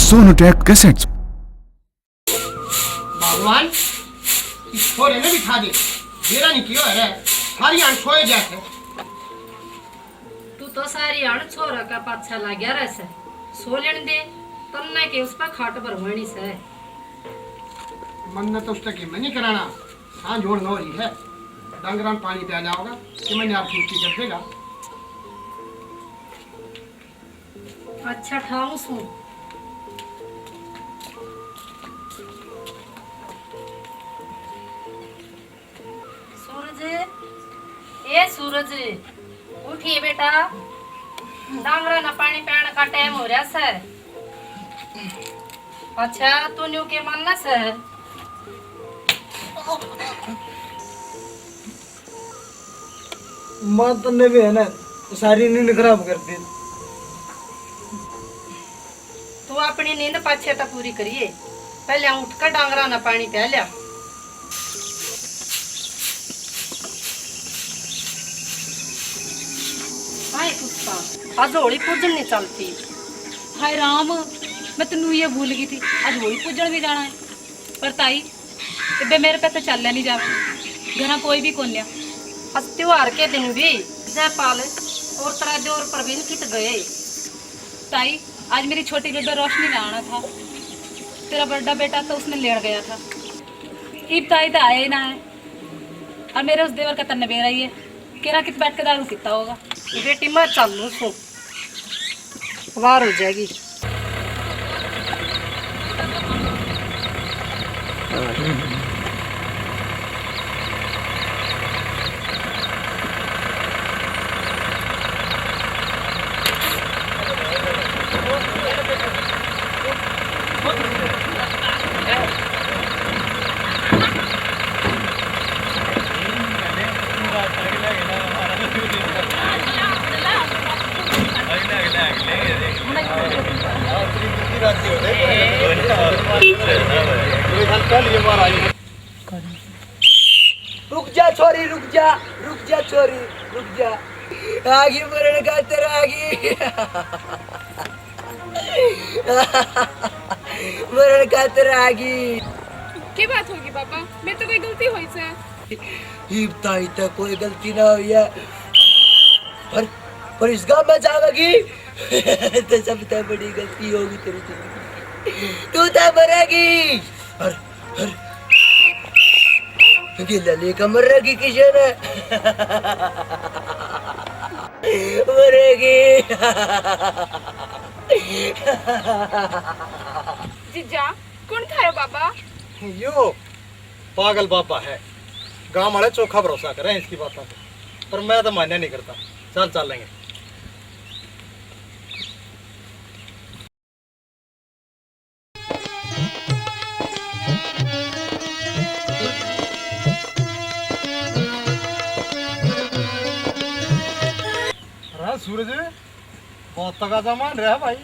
Sonotech cassettes. भगवान इस छोरे ने बिठा दे, मेरा नहीं क्यों है सारी आंख खोए जाते। तू तो सारी आण छोरा का पाछा लग गया रहे सो लेने दे तन्ने के उस पर खाट भरवानी से मन ने तो उसका कि मैं नहीं कराना। हाँ जोड़ नो रही है, डंगरान पानी पियाना होगा कि मैंने आपकी उसकी कर देगा। अच्छा ठाऊं सू सूरज, ए सूरज उठिए बेटा, डांगरा ना पानी पीने का टाइम हो रहा है। अच्छा तू न्यू के मानना से मां तन्ने भी है ना सारी नींद खराब कर दी। तू अपनी नींद पाछे तो पूरी करिए, पहले उठकर डांगरा ना पानी पी लिया। हाय पुष्पा, आज होली पूजन नहीं चलती। हाय राम, मैं तेनू ये भूल गई थी, आज होली पूजन भी जाना है। पर ताई इबे मेरे पे तो चल नहीं जावे, घर कोई भी कोन्या। आज त्योहार के दिन भी जयपाल और तेरा जोर प्रवीण कित गए। ताई आज मेरी छोटी बेबे रोशनी में आना था, तेरा बड़ा बेटा तो उसने लेट गया था। ईब ताई तो आया ही ना है, और मेरे उस देवर का तन्ने बेरा ही है, केरा कित बैठ के दारू पीता होगा। बेटी मैं चालू सू वार हो जाएगी। रुक जा छोरी, रुक जा छोरी, रुक जा। आगे मरण का तेरा आगे मरण का तेरा आगे। क्या बात होगी पापा, मेरे तो कोई गलती हुई से। ताई तक कोई गलती ना हुई है, पर इस गांव में जावेगी तो सब तो बड़ी गलती होगी तेरी जिंदगी। तू तो मरेगी और गिला लेकर मरेगी किशन मरेगी। जीजा कौन था यो बाबा? यो पागल बाबा है, गांव वाले चोखा भरोसा कर रहे हैं इसकी बातों पे, पर मैं तो मान्य नहीं करता। चल लेंगे। अरे सूरज बहुत तकाजा मान रहा है भाई।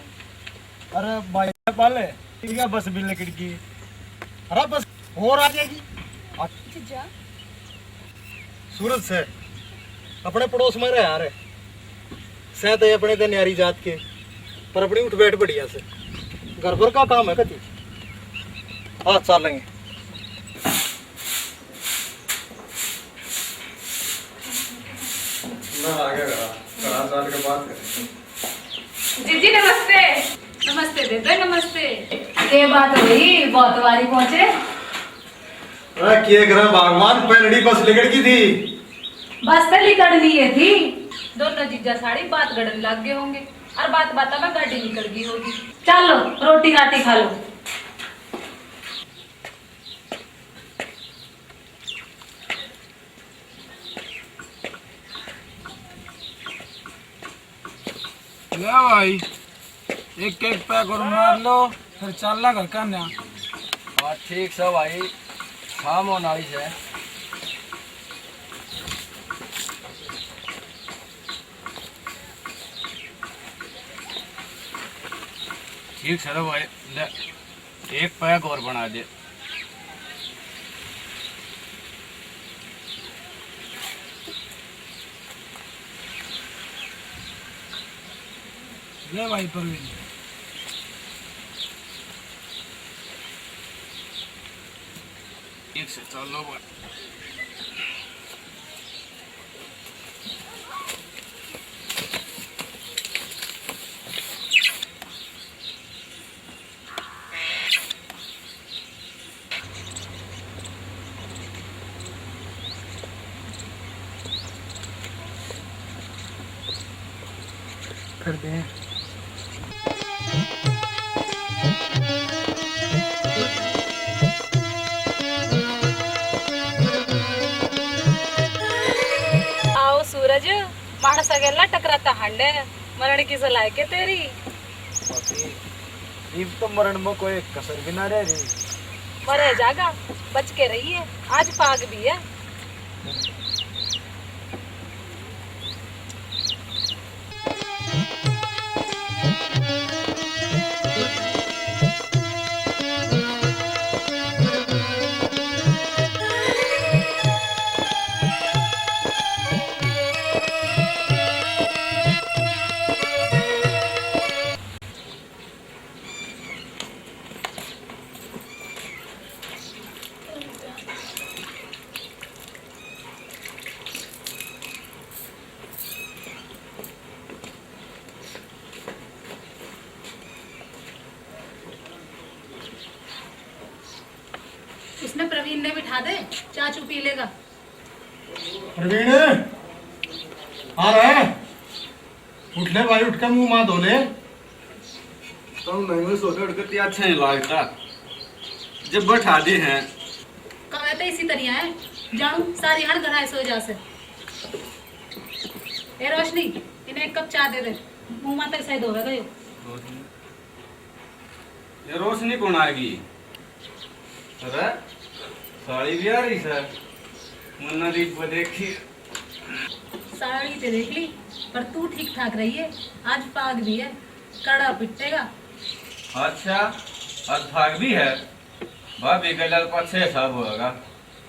अरे भाई पाले ठीक है, बस बिल खिड़की। अरे बस और आ जाएगी। जीजा सूरज से अपने पड़ोस में रहे यार, सह तो अपने तो न्यारी जात के, पर अपनी उठ बैठ बढ़िया से घर भर का काम है कति। हाँ चल लेंगे। जीजी नमस्ते। नमस्ते बेबे, नमस्ते। के बात हुई, बहुत बारी पहुंचे। अरे क्या करा भगवान, पेलड़ी बस लिगड़ की थी। बस तो निकल लिए थी, दोनों जीजा साड़ी बात गड़न लग गए होंगे, और बात बात में गाड़ी निकल गई होगी। चलो रोटी राटी खा लो। ले भाई एक केक पैक और मार लो, फिर चल ला घर का न्या। हाँ ठीक से भाई, शाम होने वाली है। ठीक सर भाई, ले एक पैक और बना दे। ले भाई प्रवीण। ठीक से चलो भाई। कर दें। आओ सूरज, माणस गेला टकराता हंडे, मरण की सलाह के तेरी। इब तो मरण में कोई कसर भी ना रह रही। मरे जागा, बच के रहिए, आज पाग भी है। उसने प्रवीण ने बिठा दे, चाचू पी लेगा। प्रवीण आ रहा है, उठ ले भाई, उठ के मुंह मां धो ले। तुम नहीं सोते उठ के अच्छा नहीं लगता जब बैठा दी हैं। कवे तो इसी तरह है, जानू सारी हर घर सो जा से। ए रोशनी, इन्हें एक कप चाय दे दे, मुंह मां तक सही धोवे गयो। ये रोशनी कौन आएगी? अरे साड़ी भी आ रही सर, मुन्ना दी को देखी। साड़ी ते देख ली, पर तू ठीक ठाक रही है, आज पाग भी है, कड़ा पिटेगा। अच्छा आज भाग भी है, भाभी के लाल पछे सब होगा।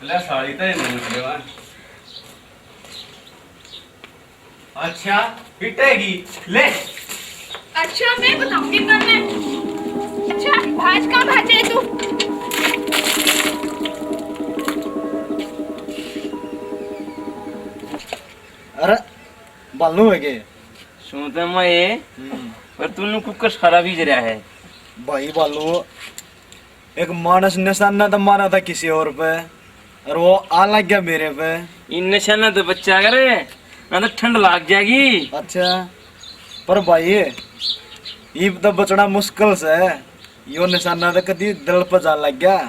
ले साड़ी तो नहीं निकलेगा। अच्छा पिटेगी ले। अच्छा मैं बताऊंगी करने। अच्छा भाज कहाँ भाजे तू? अरे बालू है के सुनते मैं ये पर तूने कुछ खराब ही जरा है भाई बालू, एक मानस निशाना तो मारा था किसी और पे, और वो आ लग गया मेरे पे। इन निशाना तो बच्चा करे ना तो ठंड लग जाएगी। अच्छा पर भाई ये तो बचना मुश्किल से है, यो निशाना तो कभी दिल पर जा लग गया।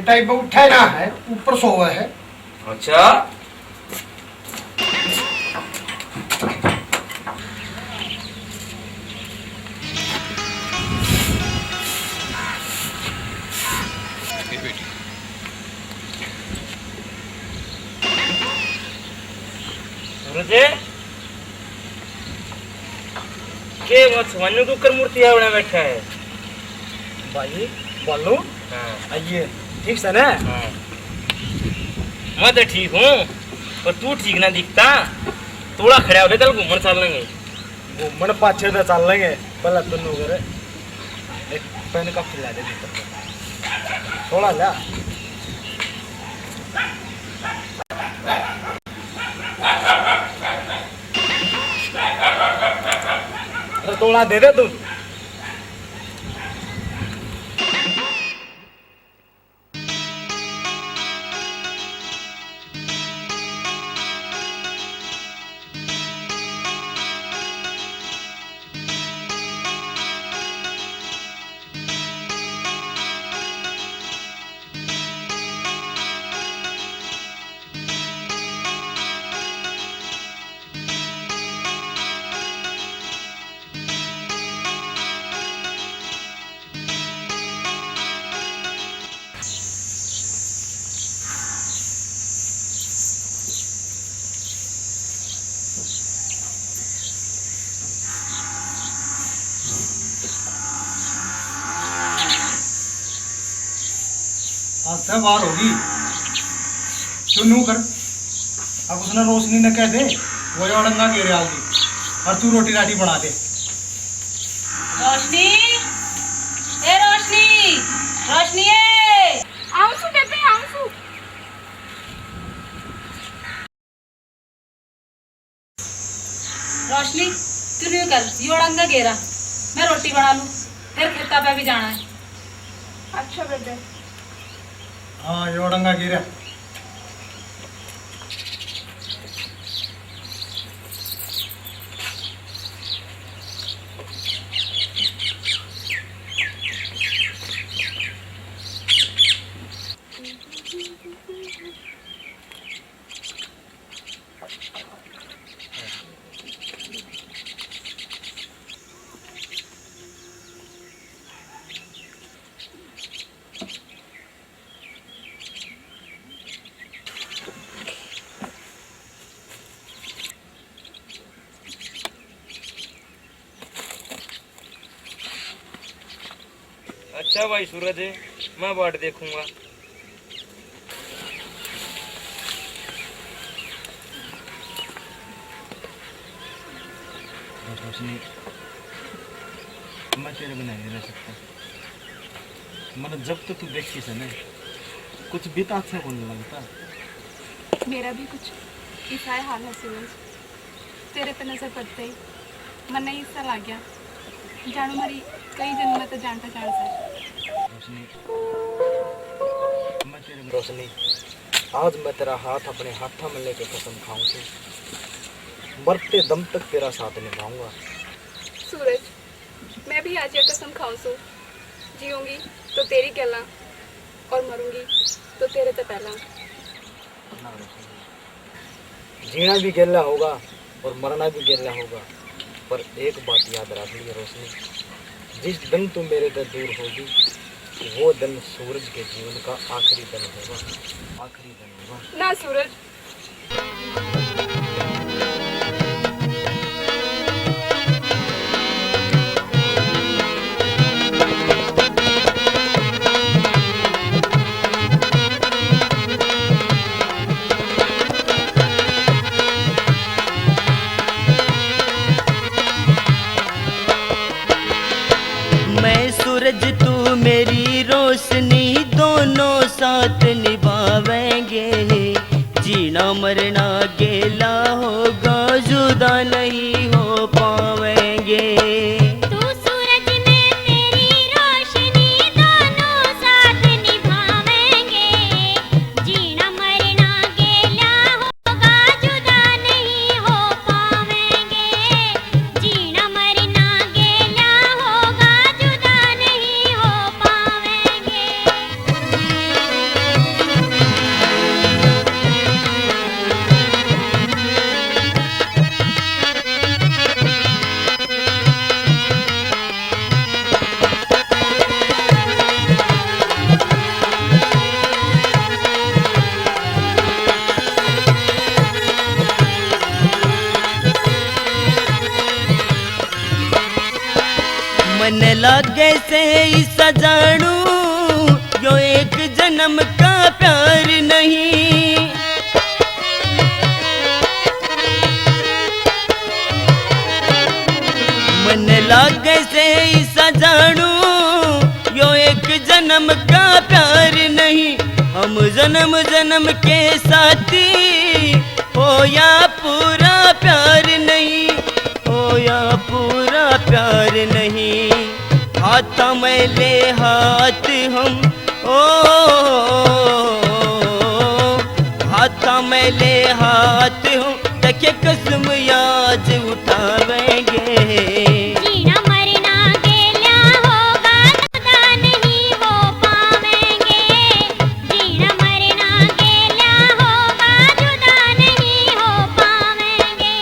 बेटा ये उठे ना है, ऊपर सोवा है। अच्छा सूरज के मत मनु को कर मूर्ति आवड़ा बैठा है भाई बोलो हाँ आइए ठीक से ना। हाँ मैं तो ठीक हूँ पर तू ठीक ना दिखता। थोड़ा खड़ा हो चल घूमने चल लेंगे। घूमने पाछे तो चल लेंगे पहले दोनों करे एक पेन का खिला दे थोड़ा ला। अरे थोड़ा दे दे तू। आज से बार होगी चुनू कर। अब उसने रोशनी ने कह दे वो अड़ंगा घेरे आओगी और तू रोटी राटी बना दे। रोशनी ए रोशनी रोशनी ए आऊं बेबे आऊं। रोशनी तू नहीं कर ये अड़ंगा घेरा मैं रोटी बना लूं फिर खेता पे भी जाना है। अच्छा बेबे। हाँ ये अड़ंगा घेरा। अच्छा भाई सूरज मैं बाट देखूंगा। रोशनी मैं तेरे बिना नहीं रह सकता। मतलब जब तो तू देखी से नहीं कुछ बीता अच्छा को नहीं लगता। मेरा भी कुछ ऐसा ही हाल है सूरज। तेरे पे नजर पड़ते ही मन नहीं सा लग गया जानो मरी कई जन्म में तो जानता जान सर। रोशनी आज मैं तेरा हाथ अपने हाथों में लेके कसम खाऊं से मरते दम तक तेरा साथ निभाऊंगा। सूरज मैं भी आज ये कसम खाऊं सो जीऊंगी तो तेरी कहला और मरूंगी तो तेरे तो पहला। जीना भी गेला होगा और मरना भी गेला होगा पर एक बात याद रख लिया रोशनी, जिस दिन तू मेरे से दूर होगी वो दिन सूरज के जीवन का आखिरी दिन होगा। आखिरी दिन होगा ना सूरज। मैं सूरज तू मेरी रोशनी दोनों साथ निभावेंगे। जीना मरना गेला होगा जुदा नहीं हो पावेंगे। तू सूरज में तेरी रोशनी दोनों साथ निभावेंगे। जीना मरना गेला होगा जुदा नहीं हो पावेंगे। जीना मरना गेला होगा जुदा नहीं हो पावेंगे। लागे से सजानू यो एक जन्म का प्यार नहीं। मन लागे से सजानू यो एक जन्म का प्यार नहीं। हम जन्म जन्म के साथी हो या पूरा प्यार नहीं, हो या पूरा प्यार नहीं। हाथ में ले हाथ हम ओ हाथ में ले हाथ हम तके कसम याद उठावेंगे। जीना मरना गेला होगा जुदा नहीं हो पावेंगे। जीना मरना गेला होगा जुदा नहीं हो पावेंगे।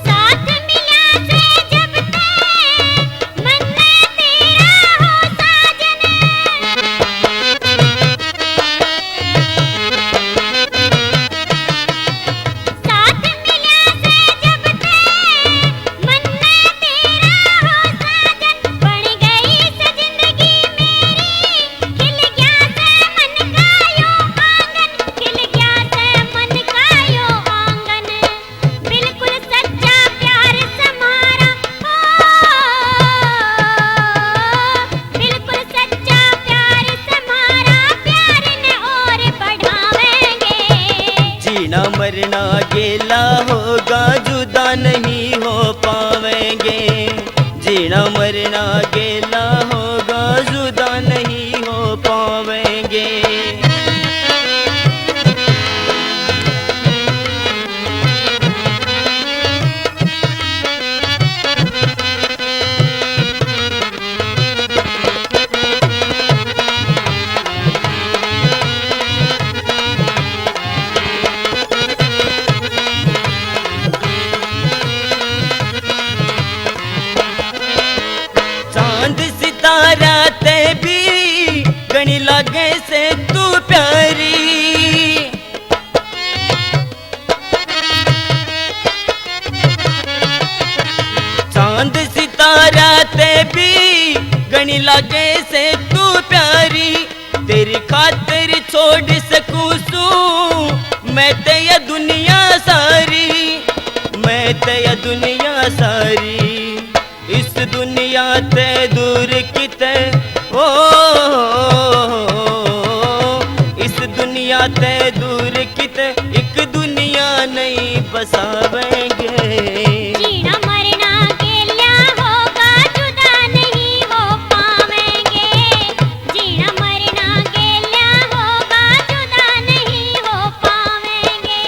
साथ मिला से जब ते मन में तेरा हो साजन। साथ मिला से जब ते मन में तेरा हो साजन। बन गई से जिंदगी मेरी खिल गया से मन का यो आंगन। खिल गया से मन का यो आंगन। बिल्कुल सच्चा प्यार समारा हो। बिल्कुल सच्चा प्यार समारा प्यार ने और बढ़ावेंगे। जीना मरना गेला होगा जुदा नहीं हो पावेंगे। जीना मरना गेला होगा जुदा नहीं हो पावेंगे। चांद सितारा ते भी गणी लागे से तू प्यारी। चांद सितारा ते भी गणी लागे से तू प्यारी। तेरी खातिर छोड़ सकूं सू मैं ते ये दुनिया सारी। मैं ते ये दुनिया सारी। इस दुनिया ते दूर किते ओ इस दुनिया ते दूर किते एक दुनिया नहीं बसावेंगे। जीना मरना गेला होगा जुदा नहीं हो पावेंगे। जीना मरना गेला होगा जुदा नहीं हो पावेंगे।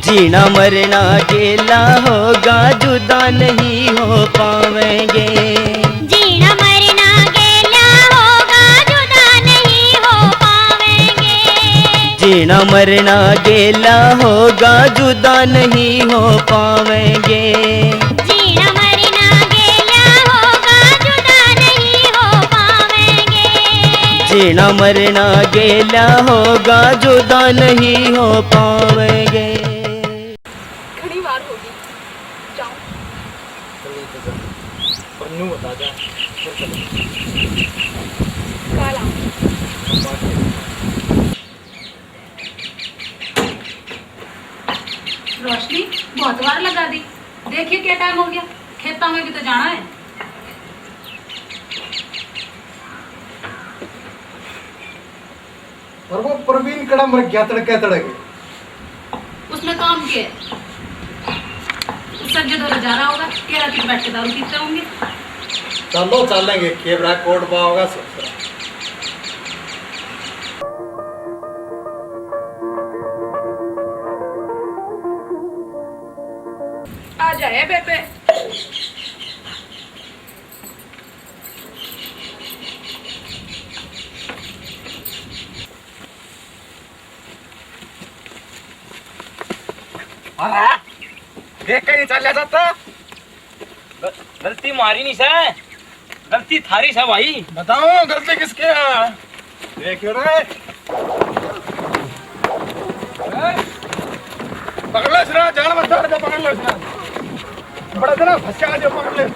जीना मरना अकेला होगा जुदा नहीं हो पावेंगे। जीना मरना अकेला होगा जुदा नहीं हो पावेंगे। जीना मरना अकेला होगा जुदा नहीं हो पावेंगे। जीना मरना अकेला होगा जीना मरना गेला होगा, जुदा नहीं हो पावेंगे। घनी बार होगी, जाओ। पर न्यू बता जा फिर चलो। कल आओ। रोशनी बहुत बार लगा दी, देखिए क्या टाइम हो गया, खेतों में भी तो जाना है। और वो प्रवीण कड़ा मर गया तड़के तड़के। उसमें काम क्या है? उससे जो दौरा जा रहा होगा, कह रहा थी बैठ के दारू पीते होंगे। चलो चलेंगे, केबरा कोट पाओगा सब। आ जाए बेबे। देख कहीं चल जाता। गलती मारी नहीं से, गलती थारी से भाई। बताओ गलती किसके है? देख रे, पकड़ लो इसरा, जान मत छोड़ दे, पकड़ लो इसरा। बड़ा देना फंसा जो पकड़ ले।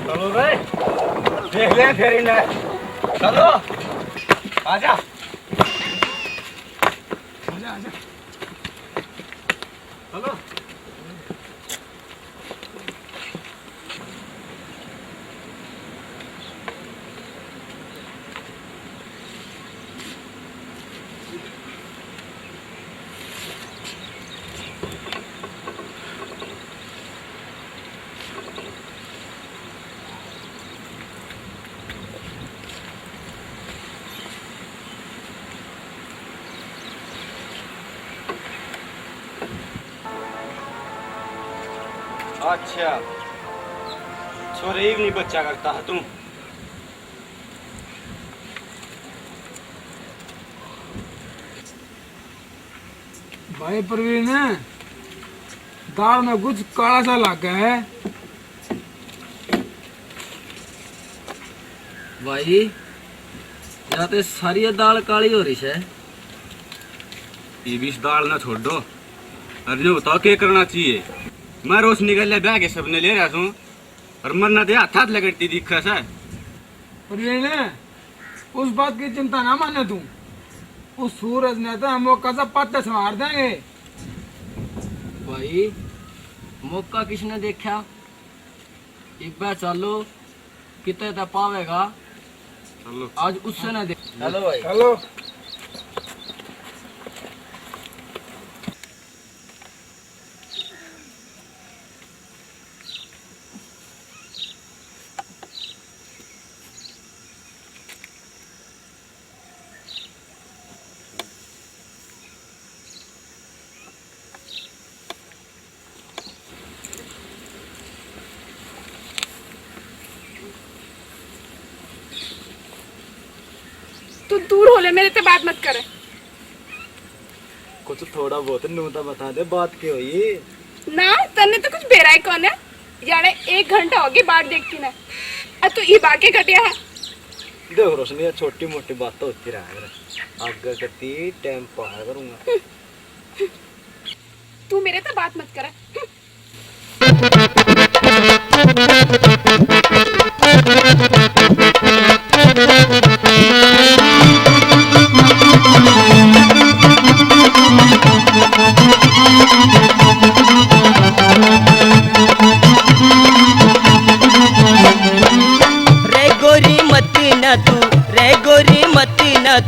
चलो रे, देख ले फिर इन्हें। चलो आजा। चलो अच्छा, छोरे एक नहीं बच्चा करता है तू। भाई प्रवीण, दाल में कुछ काला सा लग गया है। भाई या तो सारी दाल काली हो रही है। ये बीस दाल ना छोड़ दो, अरे जो बताओ क्या करना चाहिए। मैं रोज निकल ब्याह के सबने ले रहा हूँ और मरना दे हाथ लगती दिखा सा। प्रवीण, उस बात की चिंता ना माने तू। उस सूरज ने तो हम मौका सा पत्ते से मार देंगे। भाई मौका किसने देखा? एक बार चलो, कितने तक पावेगा। चलो आज उससे ना देख। चलो भाई चलो। तू दूर हो ले, मेरे से बात मत करे। कुछ थोड़ा बहुत नूता बता दे, बात क्यों हुई? ना तन्ने तो कुछ बेराई कौन है याने 1 घंटा हो गया बात देखती ना। अब तू ये बाके कटिया है। देखो रोशनी, छोटी मोटी बात तो होती रहा, आगे करती टाइम पार करूंगा। तू मेरे से बात मत करे।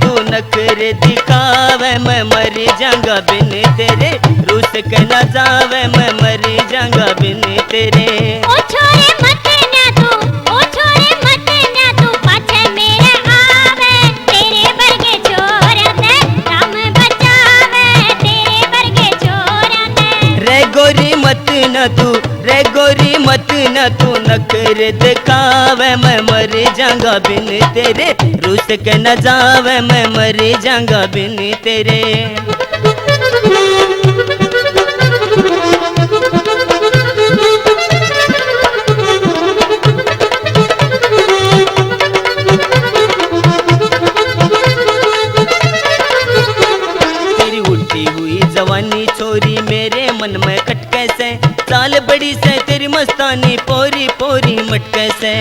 तू नखरे दिखावे, मैं मर जाऊंगा बिन तेरे। रूस के न जावे, मैं मर जाऊंगा बिन तेरे। ओ छोरे मत ना तू, ओ छोरे मत ना तू, पाछे मेरे आवे। न तू रे गोरी मत न तू नखरे दिखावे मैं मर जाऊंगा बिन तेरे रूस के न जावे मैं मर जाऊंगा बिन तेरे तेरी उठी हुई जवानी छोरी मेरे मन में खटके से चाल बड़ी से तेरी मस्तानी पोरी पोरी मटके से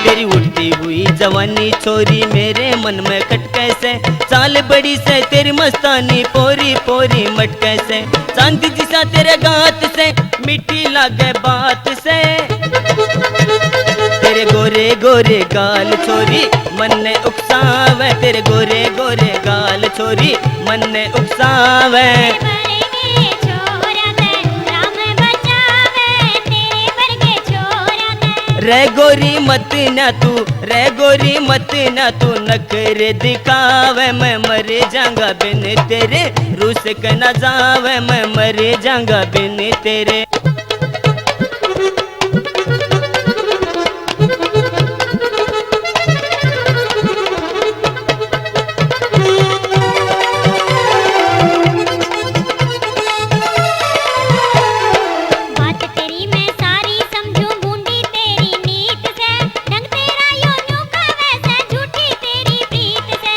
तेरी उठती हुई जवानी छोरी मेरे मन में खटके से चाल बड़ी से तेरी मस्तानी पोरी पोरी मटके से चांदी जिसा तेरे गात से मीठी लागे बात से तेरे गोरे गोरे गाल छोरी मन ने उकसावे तेरे गोरे गोरे गाल छोरी मन ने उकसावे वर्गे छोरा ते राम बचावे तेरे वर्गे छोरा ते रे गोरी मत न तू रे गोरी मत न तू नखरे दिखावे मैं मर जाऊंगा बिन तेरे रूस के न जावे मैं मर जाऊंगा बिन तेरे बात तेरी मैं सारी समझूं बूंदी तेरी नीत से रंग तेरा यूं यूं का वैसा झूठी तेरी प्रीत से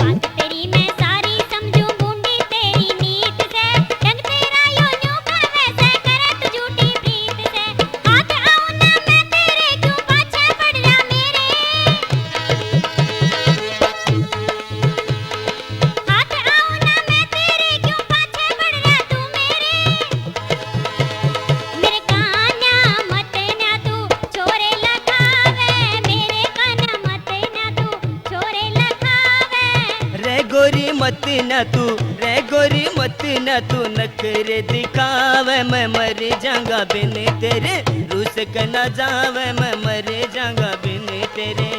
बात तेरी मैं सारी समझूं बूंदी तेरी नीत से रंग तेरा यूं यूं का वैसा करे तू झूठी प्रीत से हाथ आऊं ना मैं तेरे क्यों पाछे पड़ रहा मेरे हाथ आऊं ना मैं तेरे क्यों पाछे पड़ रहा तू मेरे कान्या मत ना तू छोरे लगावे मेरे कान्या मत ना तू छोरे लगावे रे गोरी मत न तू रे गोरी मत न तू नखरे दिखावे मैं मर जाऊंगा बिन तेरे रूस के न जावे मैं मर जाऊंगा बिन तेरे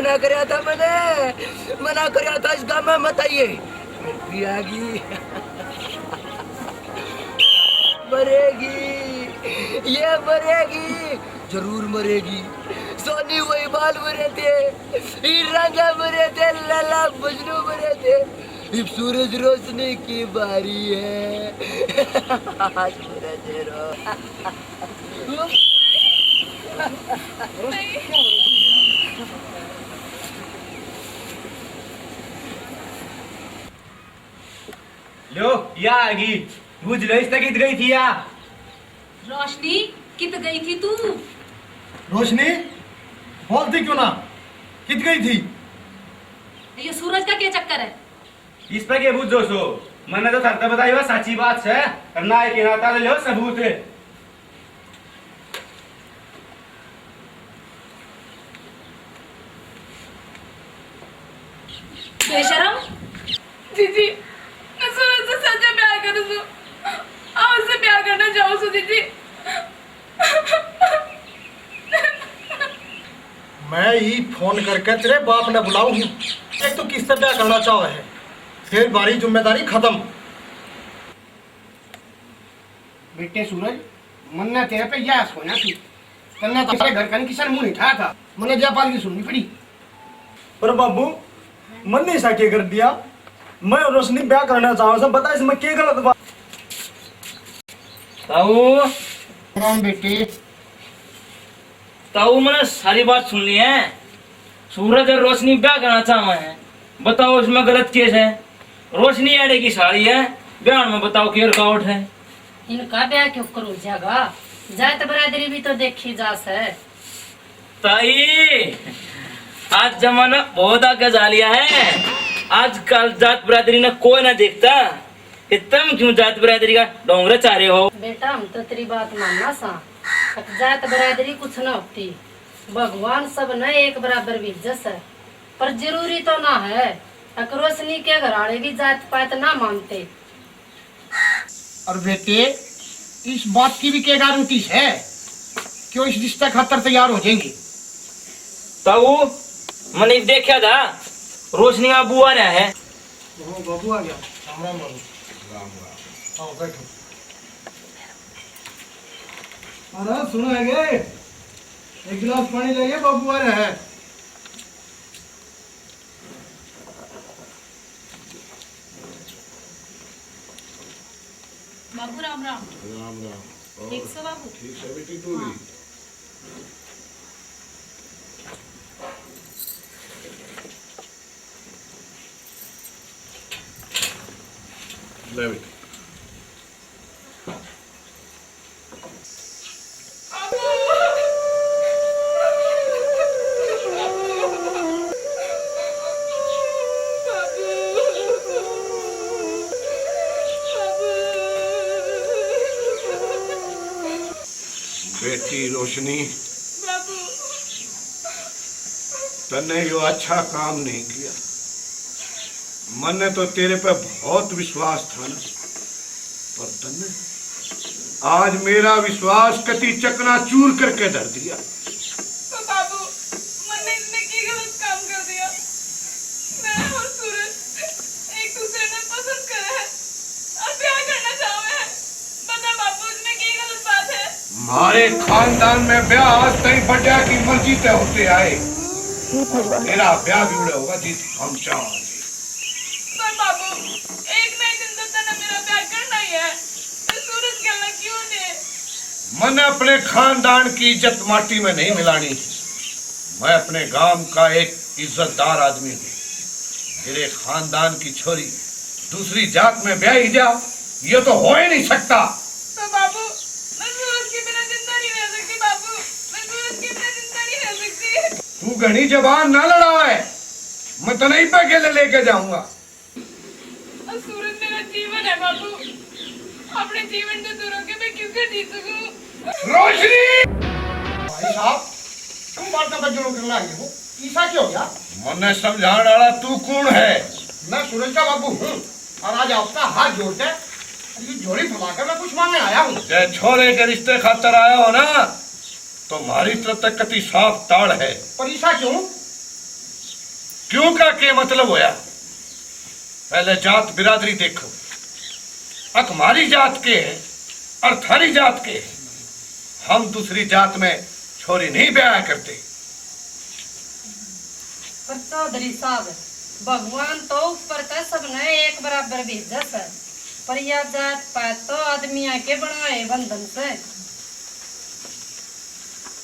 मना कराया था, मैंने मना कराया था इस गाँव में मत आइए। फिर भी आ गई। मरेगी, ये मरेगी, जरूर मरेगी। सोनी वही बाल मरे थे, हीर रांझा मरे थे, लैला मजनू मरे थे। अब सूरज रोशनी की बारी है। सूरज लो या आगी बुझ लो इस तक गई थी या रोशनी कित गई थी तू? रोशनी बोलती क्यों ना, कित गई थी? ये सूरज का क्या चक्कर है? इस पे के बुझ सो मैंने तो थरता बताई हुआ सच्ची बात है, करना है कि नाता ले लो सबूत है। बेशरम दीदी मैं सूरज से सच्चा प्यार करूँ तो आप उससे प्यार करना चाहूँ सो दीदी। मैं ही फोन करके तेरे बाप ने बुलाऊंगी। एक तो किससे प्यार करना चाहो है, फिर बारी जिम्मेदारी खत्म। बेटे सूरज, मन्ना तेरे पे यास होना थी, तन्ना तो अपने घर का किसान मुंह नहीं उठाया था, मैंने जयपाल की सुननी पड़ी। पर बाबू मन ने ऐसा क्या कर दिया? मैं और रोशनी ब्याह करना चाहूँ, सब बता इसमें क्या गलत बात? ताऊ राम बेटे, ताऊ मैंने सारी बात सुन ली है। सूरज और रोशनी ब्याह करना चाह हैं, बताओ इसमें गलत केस है? रोशनी आड़े की साड़ी है, ब्याह में बताओ क्या रुकावट है? इनका ब्याह क्यों करूं जगा, जात बरादरी भी तो देखी जा है। ताई आज जमाना बहुत आगे जा लिया है, आजकल जात बरादरी ने कोई ना देखता, तुम क्यों जात बरादरी का डोंगरा चाह रहे हो? बेटा हम तो तेरी बात मानना सा, जात बरादरी कुछ ना होती, भगवान सब न एक बराबर इज्जत है, पर जरूरी तो ना है। रोशनी के घराड़े भी जात पात ना मानते। और बेटे इस बात की भी क्या गारंटी है क्यों इस रिश्ते खातर तैयार हो जाएंगे? ताऊ मैंने देखा था रोशनी का बुआ रहा है। बाबू आ गया। राम राम बाबू। राम राम। आओ बैठो। अरे सुनो है गे, एक गिलास पानी लाइए, बाबू आ रहा है। बाबू राम राम। राम राम। ठीक से बाबू? ठीक है बेटी, तू भी? ले बेटी। बेटी रोशनी, तन्ने यो अच्छा काम नहीं किया। मैंने तो तेरे पे बहुत विश्वास था ना, पर तन्ने आज मेरा विश्वास कति चकनाचूर करके धर दिया। तो बाबू मैंने इसमें की गलत काम कर दिया? मैं और सूरज एक दूसरे ने पसंद करा है और प्यार करना चाहते हैं, बता बाबू इसमें की गलत बात है? हमारे खानदान में ब्याह आज तक बड़ा की मर्जी तय होते आए, मेरा ब्याह भी उड़े होगा जी हम चाहेंगे। पर बाबू एक ना एक दिन तो तना मेरा प्यार करना ही है, तो सूरज कहना क्यों ने? मैंने अपने खानदान की इज्जत माटी में नहीं मिलानी। मैं अपने गांव का एक इज्जतदार आदमी हूँ। मेरे खानदान की छोरी दूसरी जात में ब्याह ही जा, ये तो हो ही नहीं सकता। तो बाबू मैं सूरज के बिना जिंदा नहीं रह सकती। बाबू मैं सूरज के बिना जिंदा नहीं रह सकती। तू घनी जबान ना लड़ावे, मैं तो नहीं पे लेके जाऊंगा। और सूरज मेरा जीवन है बाबू, अपने जीवन से दूर होके मैं क्यों कर जी सकूं? रोशनी! भाई साहब तुम बात का जुर्म करना आई हो, ऐसा क्यों हो गया? मैंने समझाने वाला तू कौन है? मैं सूरज का बाबू हूँ और आज आपका हाथ जोड़कर ये जोड़ी फैलाकर मैं कुछ मांगने आया हूँ। जे छोरे के रिश्ते खातर आया हो ना, तो हमारी तरफ तक कति साफ ताड़ है। पर ऐसा क्यों? क्यों का के मतलब होया? पहले जात बिरादरी देखो। अक हमारी जात के है और थारी जात के है। हम दूसरी जात में छोरी नहीं ब्याह करते। पर चौधरी साहब, भगवान तो ऊपर का सब ने एक बराबर भेजा है, पर यह जात पात तो आदमिया के बनाए बंधन से।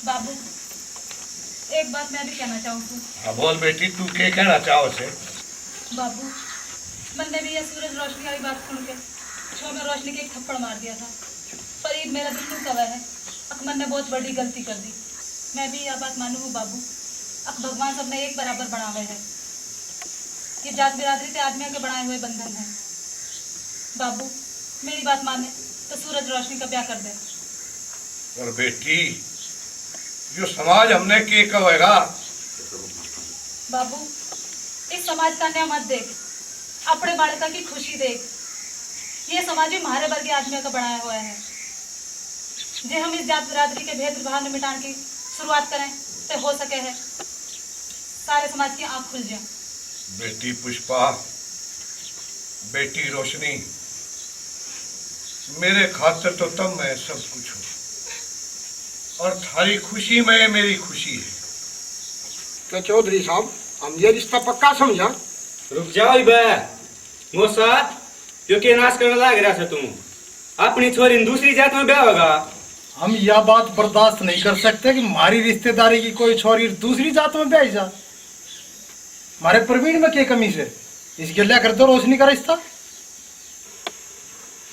बाबू, एक बात मैं भी कहना चाहूँ। हाँ बोल बेटी, तू क्या कहना चाहो से? बाबू, मैंने भी यह सूरज रोशनी वाली बात सुन के छो में रोशनी के एक थप्पड़ मार दिया था, पर ईद मेरा दिल टूटा हुआ है। अकमन ने बहुत बड़ी गलती कर दी। मैं भी यह बात मानू हूँ बाबू, अब भगवान सब में एक बराबर बना हुए हैं। ये जात बिरादरी से आदमियों के बनाए हुए बंधन है। बाबू, मेरी बात माने तो सूरज रोशनी का ब्याह कर दे। और बेटी, जो समाज हमने के कहेगा? बाबू, इस समाज का न्याय मत देख, अपने बालिका की खुशी देख। ये समाज भी हमारे वर्ग के आदमियों का बनाया हुआ है। जे हम इस जात बिरादरी के भेदभाव मिटाने की शुरुआत करें तो हो सके है सारे समाज की आंख खुल जाए। बेटी पुष्पा, बेटी रोशनी, मेरे खातिर तो तब मैं सब कुछ हूँ, और थारी खुशी में मेरी खुशी है। तो चौधरी साहब, हम ये रिश्ता पक्का समझा? रुक जाओ बे मोसा, क्योंकि नाश करने लग रहा है तुम। अपनी छोरी दूसरी जात में ब्याह होगा। हम यह बात बर्दाश्त नहीं कर सकते कि हमारी रिश्तेदारी की कोई छोरी दूसरी जात में ब्याह जा। हमारे प्रवीण में क्या कमी से इसके लिए कर दो रोशनी का रिश्ता।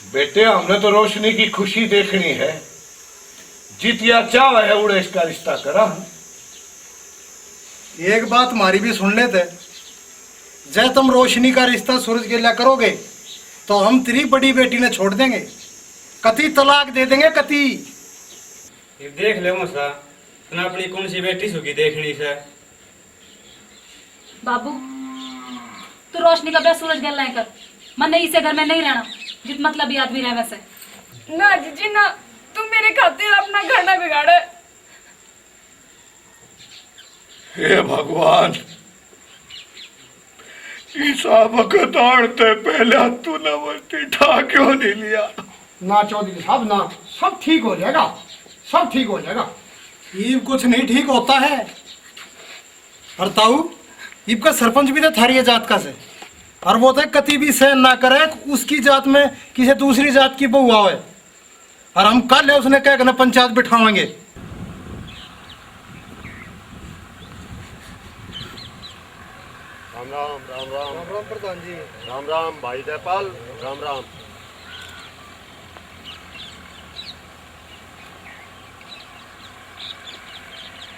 बेटे, हमने तो रोशनी की खुशी देखनी है। जितिया चाह है उड़े इसका रिश्ता करा। एक बात हमारी भी सुन लेते, जब तुम रोशनी का रिश्ता सूरज के लिए करोगे तो हम तेरी बड़ी बेटी ने छोड़ देंगे, कति तलाक दे देंगे कति। ये देख ले मोसा, तूने अपनी कौन सी बेटी सुखी देखनी से? बाबू, तू रोशनी का ब्याह सूरज गल नहीं कर। मन नहीं इसे घर में नहीं रहना जित मतलब आदमी रहे वैसे। ना जीजी ना, तुम मेरे खातिर अपना घर ना बिगाड़े। हे भगवान, ईसा बकताड़ते पहले तूने मुझे ठा क्यों नहीं लिया? ना चौधरी साहब ना, सब ठीक हो जाएगा, सब ठीक हो जाएगा। ये कुछ नहीं ठीक होता है। और ताऊ, ईब का सरपंच भी तो थारी जात का से, और वो तो कति भी सहन ना करे उसकी जात में किसी दूसरी जात की बहू आवे, और हम कल उसने कह कर पंचायत बिठावेंगे। राम राम राम राम राम राम प्रधान जी। राम राम भाई जयपाल, राम राम।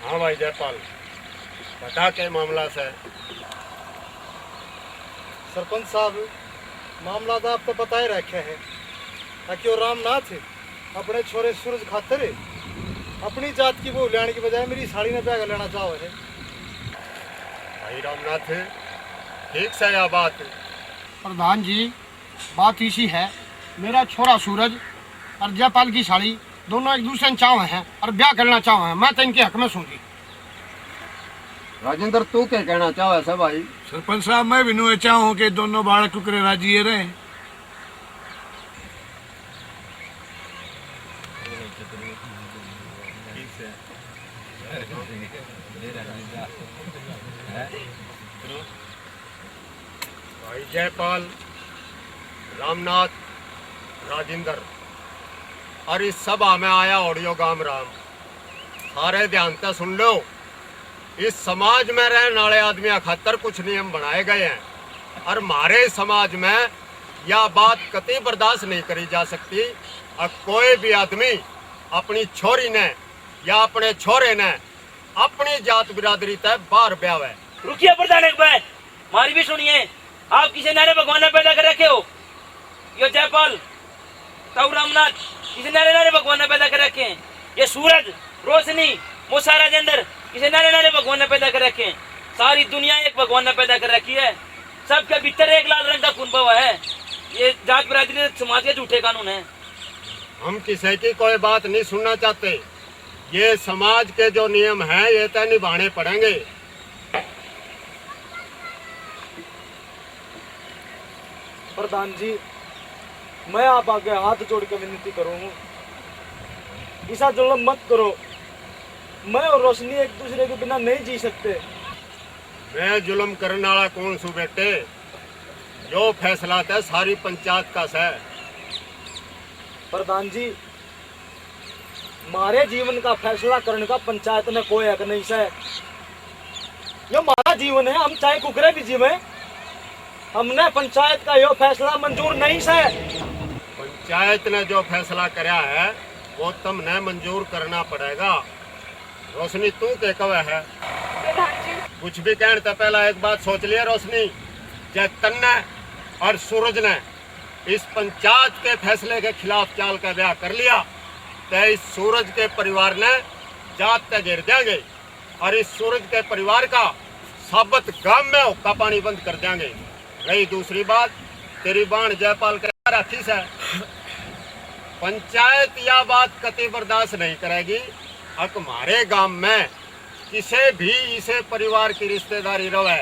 हाँ भाई जयपाल, बता के मामला से। सरपंच साहब, मामला तो आपको पता ही रखे है, ताकि रामनाथ अपने छोरे सूरज खातिर अपनी जात की बहू लेने की बजाय मेरी साड़ी ने ब्याह लेना चाहो है। भाई रामनाथ, ठीक से यह बात। प्रधान जी, बात इसी है, मेरा छोरा सूरज और जयपाल की साड़ी दोनों एक दूसरे चाव हैं और ब्याह करना चाव हैं। मैं तो इनके हक में सूंगी। राजेंद्र, तू क्या कहना चाहो ऐसा भाई? सरपंच साहब, मैं भी नु चाहूँ कि दोनों बालक कुकरे राजी रहे। भाई जयपाल, रामनाथ, राजेंद्र और इस सभा में आया ऑडियो गाम राम, सारे ध्यान से सुन लो। इस समाज में रहने वाले आदमियों खातर कुछ नियम बनाए गए हैं, और हमारे समाज में यह बात कतई बर्दाश्त नहीं करी जा सकती। और कोई भी आदमी अपनी छोरी ने या अपने छोरे ने अपनी जात बिरादरी तय बाहर ब्याह है। रुकिए प्रधान, एक बार हमारी भी सुनिए। आप किसी नारे भगवान ने पैदा कर रखे हो? यो जयपाल, ताऊ रामनाथ, किसी नारे नारे भगवान ने पैदा कर रखे हैं। ये सूरज, रोशनी, मूसा, राजेंद्र, किसी नारे नारे भगवान ने पैदा कर रखे हैं। सारी दुनिया एक भगवान ने पैदा कर रखी है। सबके भीतर एक लाल रंग का खून बहा है। ये जात बिरादरी समाज के झूठे कानून है। हम किसी की कोई बात नहीं सुनना चाहते। ये समाज के जो नियम हैं ये तो निभाने पड़ेंगे। प्रधान जी, मैं आप आगे हाथ जोड़ के विनती करूँ, ऐसा जुल्म मत करो। मैं और रोशनी एक दूसरे के बिना नहीं जी सकते। मैं जुल्म करने वाला कौन सू बेटे? जो फैसला था सारी पंचायत का है। प्रधान जी, मारे जीवन का फैसला करने का पंचायत ने कोई हक नहीं है। ये हमारा जीवन है, हम चाहे कुकरे भी जीवे, हमने पंचायत का यो फैसला मंजूर नहीं है। पंचायत ने जो फैसला कराया है वो तुमने मंजूर करना पड़ेगा। रोशनी तू के कवे है? कुछ भी कहने तो पहला एक बात सोच लिया रोशनी, जय तन्ने और सूरज ने इस पंचायत के फैसले के खिलाफ चाल का ब्याह कर लिया तो इस सूरज के परिवार ने जात तक गिर देंगे और इस सूरज के परिवार का साबत गांव में हुक्का पानी बंद कर देंगे। रही दूसरी बात, तेरी बाण जयपाल का राखी से पंचायत यह बात कति बर्दाश्त नहीं करेगी। अब हमारे गांव में किसी भी इसे परिवार की रिश्तेदारी रहे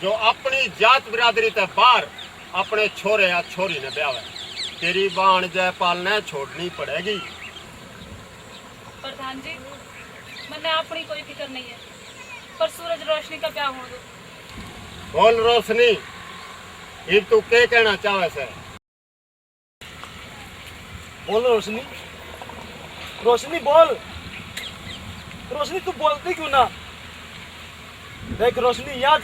जो अपनी जात बिरादरी ते बाहर अपने छोरे या छोरी ने ब्याह, तेरी बाण जयपाल ने छोड़नी पड़ेगी। प्रधान जी, मैंने अपनी कोई फिक्र नहीं है, पर सूरज रोशनी का ब्याह हो दो। बोल रोशनी, अब तू क्या कहना चाहे से? बोल रोशनी, रोशनी बोल। रोशनी तू बोलती क्यों ना? देख रोशनी, याद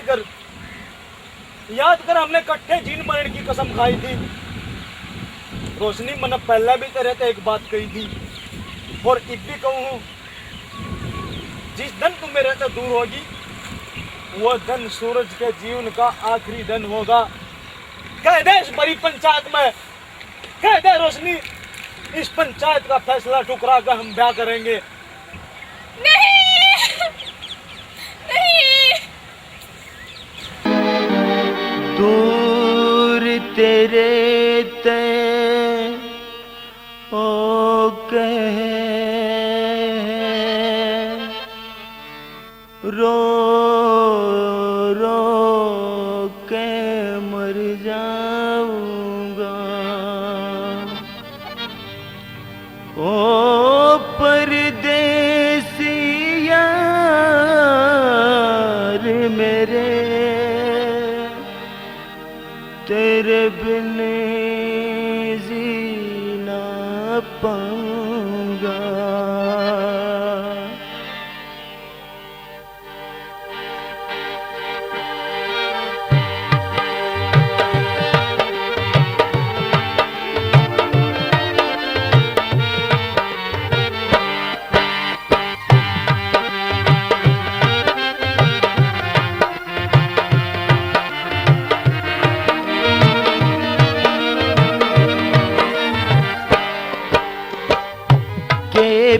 कर हमने कट्ठे जीन मरने की कसम खाई थी। रोशनी, मैंने पहले भी तेरे से एक बात कही थी और अब भी कहूँ, जिस दिन तू मेरे से दूर होगी वो दिन सूरज के जीवन का आखिरी दिन होगा। कह दे इस बड़ी पंचायत में, कह दे रोशनी, इस पंचायत का फैसला ठुकरा कर हम ब्याह करेंगे। नहीं, नहीं। दूर तेरे ते ओ कह रो रो के मर जाऊंगा। ओ परदेसी यार मेरे, तेरे बिन जी ना पाऊंगा।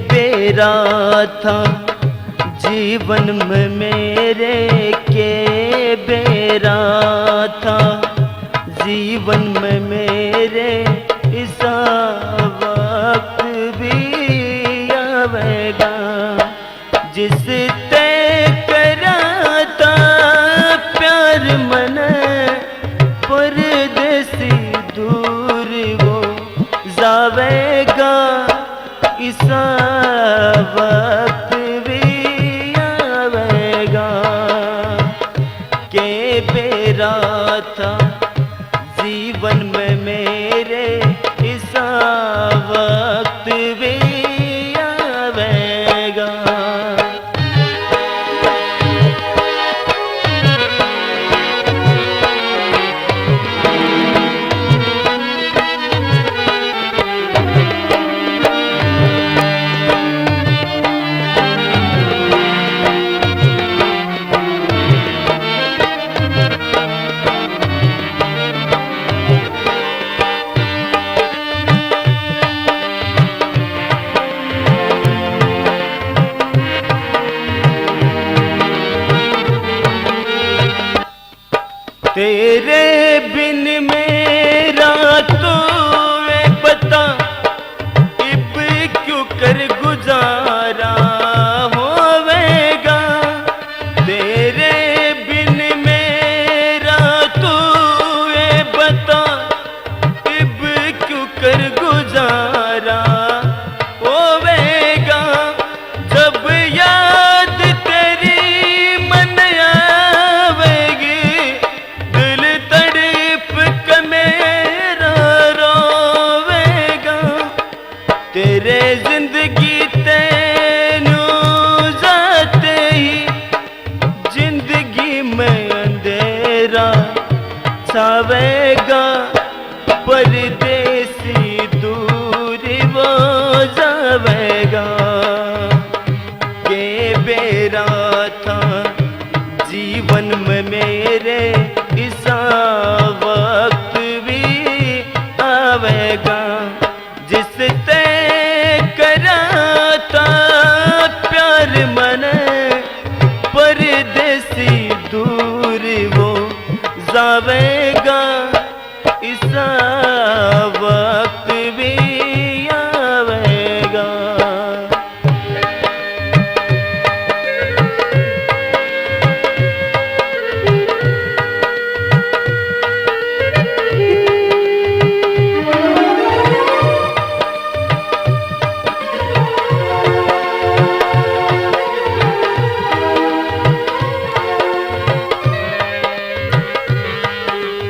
बेरा था जीवन में मेरे, के बेरा था जीवन में मेरे, ऐसा वक्त भी आवेगा जिस तय करा था प्यार मन परदेसी दूर वो जावेगा। ऐसा वक्त भी आवेगा के बेरा था जीवन में मेरे, ऐसा वक्त भी आवेगा। तेरे बिन मेरा तो बता इब क्यों कर गुजारा होवेगा। तेरे बिन मेरा तो बता तेरे जिंदगी तेनू जाते ही जिंदगी में अंधेरा छावेगा, परदेसी दूर वो जावेगा। के बेरा था जीवन में मेरे, इसा वक्त भी आवेगा। जिस तय करा था प्यार मने, परदेसी दूर वो जावेगा, इसा वक्त भी आवेगा।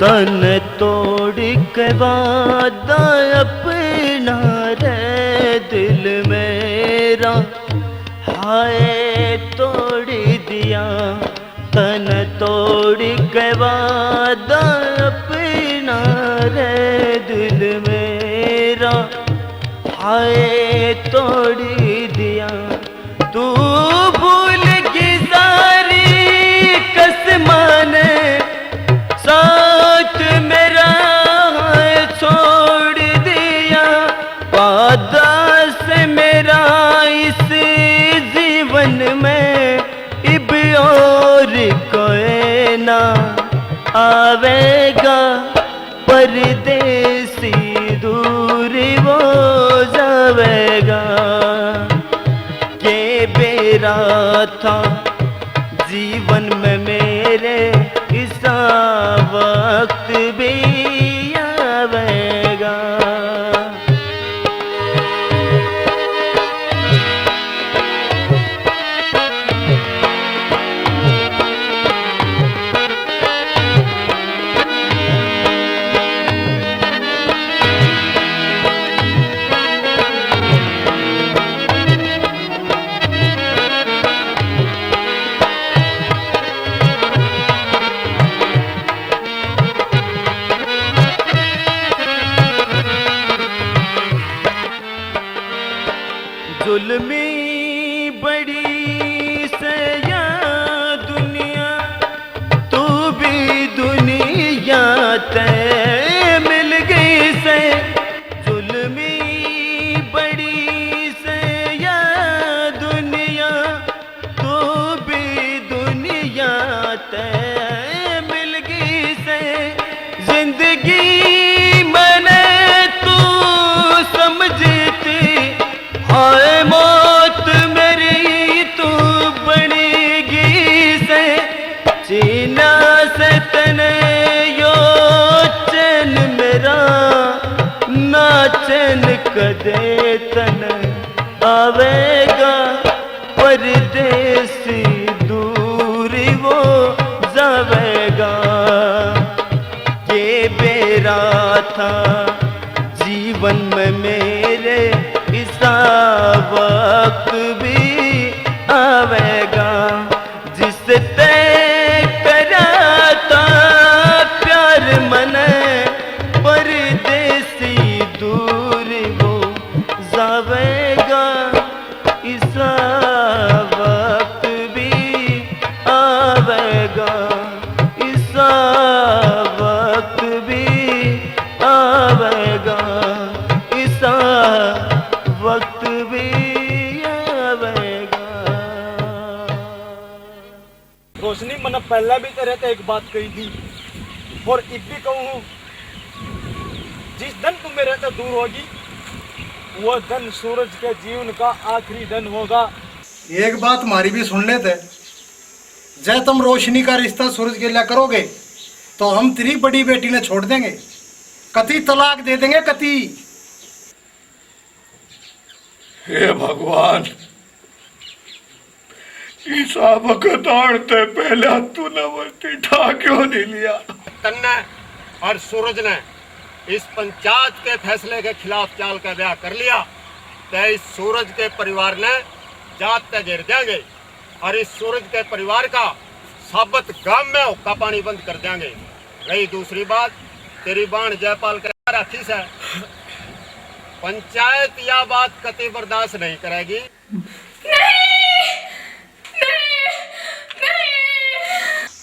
तन तोड़ के वादा अपना रे दिल मेरा, हाय तोड़ दिया। तन तोड़ के वादा अपना रे दिल मेरा, हाय तोड़ दिया। तू भूल गई सारी कसमाने, साथ मेरा छोड़ दिया। वादा से मेरा इस जीवन में इब और कोई ना आवेगा, परदेसी दूर वो जावेगा। के बेरा था जीवन में मेरे, इसा वक्त भी आवेगा। जुल्मी बड़ी से या दुनिया, तू भी दुनिया ते मिल गई से। जुल्मी बड़ी से या दुनिया, तू भी दुनिया ते मिल गई से। जिंदगी मैंने तू समझती, हाय मौत मेरी तू बनेगी से। जीना से तने यो चैन मेरा, ना चैन कदे तन आवेगा, परदेसी दूर वो जावेगा। ये बेरा था जीवन में मेरे, इसा वक्त भी आवेगा। जिस तय करा था प्यार मने, परदेसी दूर वो जावेगा, इसा वक्त भी आवेगा, इसा वक्त भी आवेगा, इसा वक्त भी आवेगा। रोशनी, मैंने पहला भी तेरे से एक बात कही थी और अब भी कहूँ, जिस दिन तुम मेरे से दूर होगी वो दिन सूरज के जीवन का आखिरी दिन होगा। एक बात हमारी भी सुन लेते, जब तुम रोशनी का रिश्ता सूरज के लिए करोगे तो हम तेरी बड़ी बेटी ने छोड़ देंगे, कति तलाक दे देंगे, कति। हे भगवान, ईसा वक्त आड़ते पहले तूने मुझे ठा क्यों नहीं लिया? तन्ने और सूरज ने इस पंचायत के फैसले के खिलाफ चाल का ब्याह कर लिया ते इस सूरज के परिवार ने जात ते घेर देंगे और इस सूरज के परिवार का साबत गांव में हुक्का पानी बंद कर देंगे। रही दूसरी बात, तेरी बाण जयपाल का राखी से पंचायत यह बात कतई बर्दाश्त नहीं करेगी।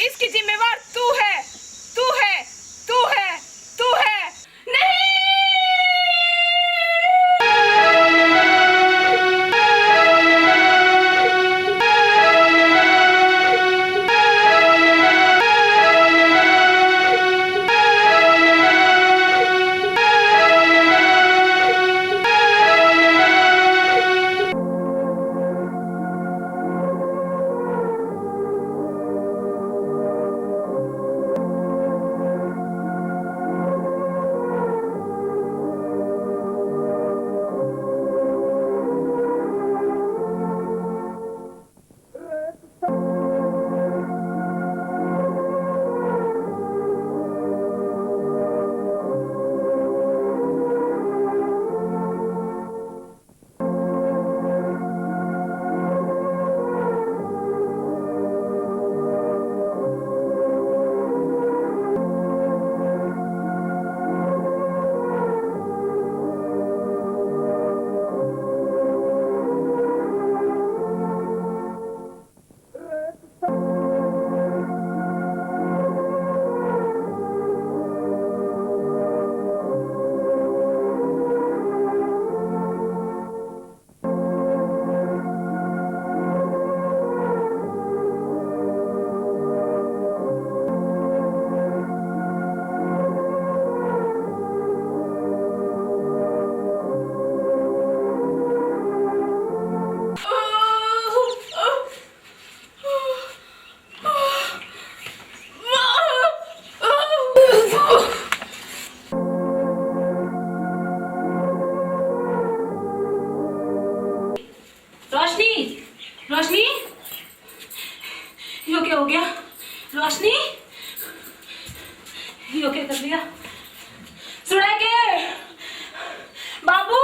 इसकी जिम्मेवार तू है, तू है, तू है, तू है। नहीं, रोशनी, रोशनी, यो क्या हो गया? रोशनी, यो क्या कर दिया? सुना के बाबू?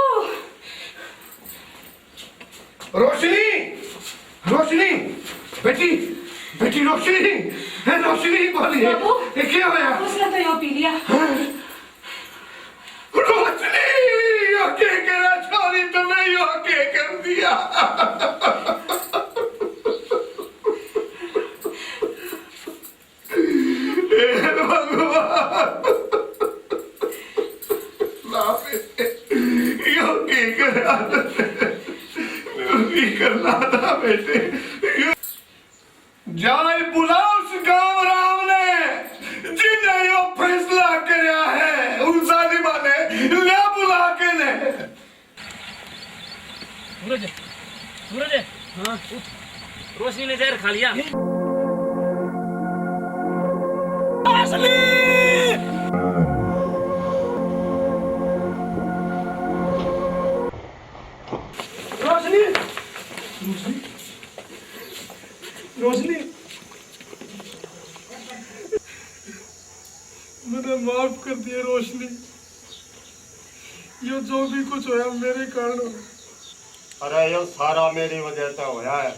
रोशनी, रोशनी, बेटी, बेटी रोशनी, रोशनी बोली है। बाबू, ये क्या होया? उसने तो यो पी लिया। रोशनी, यो क्या करा छोरी तुमने, यो क्या कर दिया? हे भगवान, ना बेटे, यो क्या करा? नहीं करना था बेटे। जाए बुला उस गांव राम ने जिन्हें यो फैसला करया है, उन जालिमा ने ले बुला के ने। सूरज, सूरज, हाँ, उठ। रोशनी ने जहर खा लिया। रोशनी, रोशनी, मुझे माफ कर दिया रोशनी। ये जो भी कुछ होया मेरे कारण होया। अरे यो सारा मेरी वजह से होया है।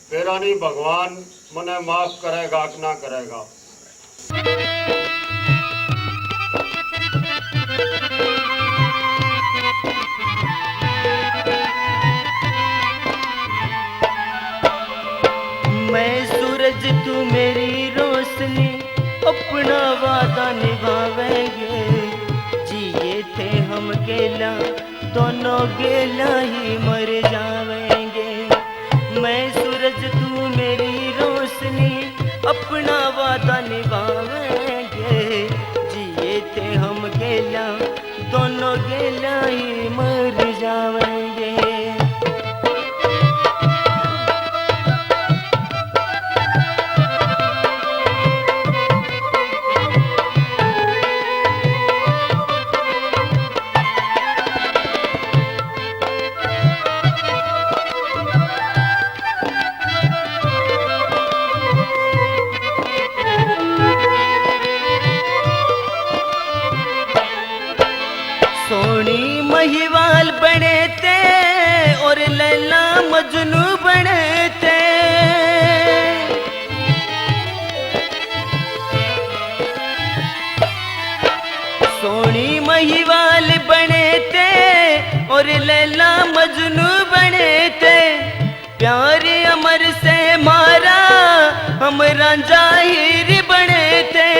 तेरा नहीं भगवान मने माफ करेगा कि ना करेगा। मैं सूरज तू मेरी रोशनी, अपना वादा निभावेंगे। जिए थे हम गेला, दोनों गेला ही मर जावेंगे। मैं सूरज तू मेरी रोशनी, अपना वादा निभावेंगे। जिए थे हम गेला, दोनों गेला ही मर जावेंगे। लैला मजनू बने थे, प्यार अमर से मारा हम रांझा हीर बने थे,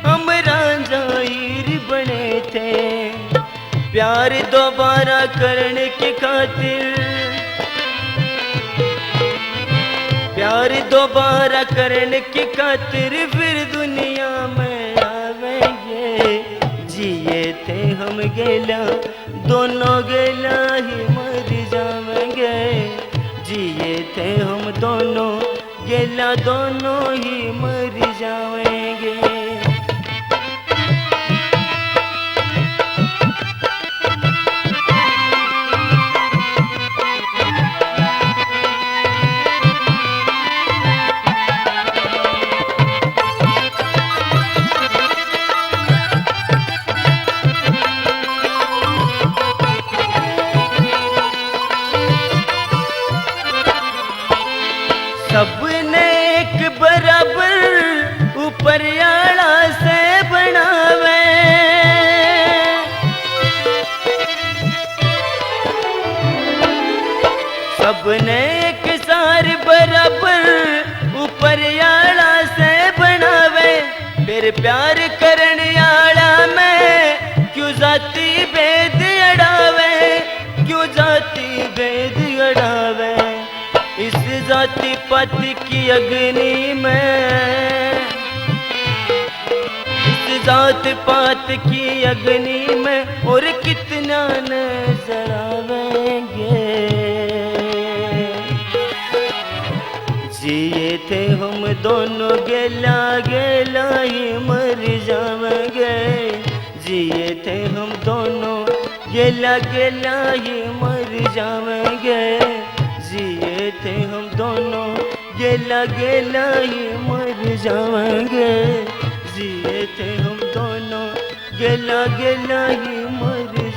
हम रांझा हीर बने थे। प्यार दोबारा करने की खातिर, प्यार दोबारा करने की खातिर फिर दुनिया में आवेंगे। जिए थे हम गेला, दोनों गेला ही मर जावेंगे। जिए थे हम दोनों गेला, दोनों ही मर जावेंगे। सबने एक बराबर ऊपर आड़ा से बनावे, सबने एक सार बराबर ऊपर आड़ा से बनावे। फिर प्यार करने आड़ा में क्यों जाती भेद अड़ावे, क्यों जाती भेद अड़ावे। इस जाति पाति की अग्नि में, इस जात पात की अग्नि में और कितना न जलावेंगे। जिए थे हम दोनों गेला गेला ही मर जावेंगे। जिए थे हम दोनों गेला गेला ही मर जावेंगे। जिए थे हम दोनों गेला गेला ही मर जावेंगे। जिए थे हम दोनों गेला गेला ही मर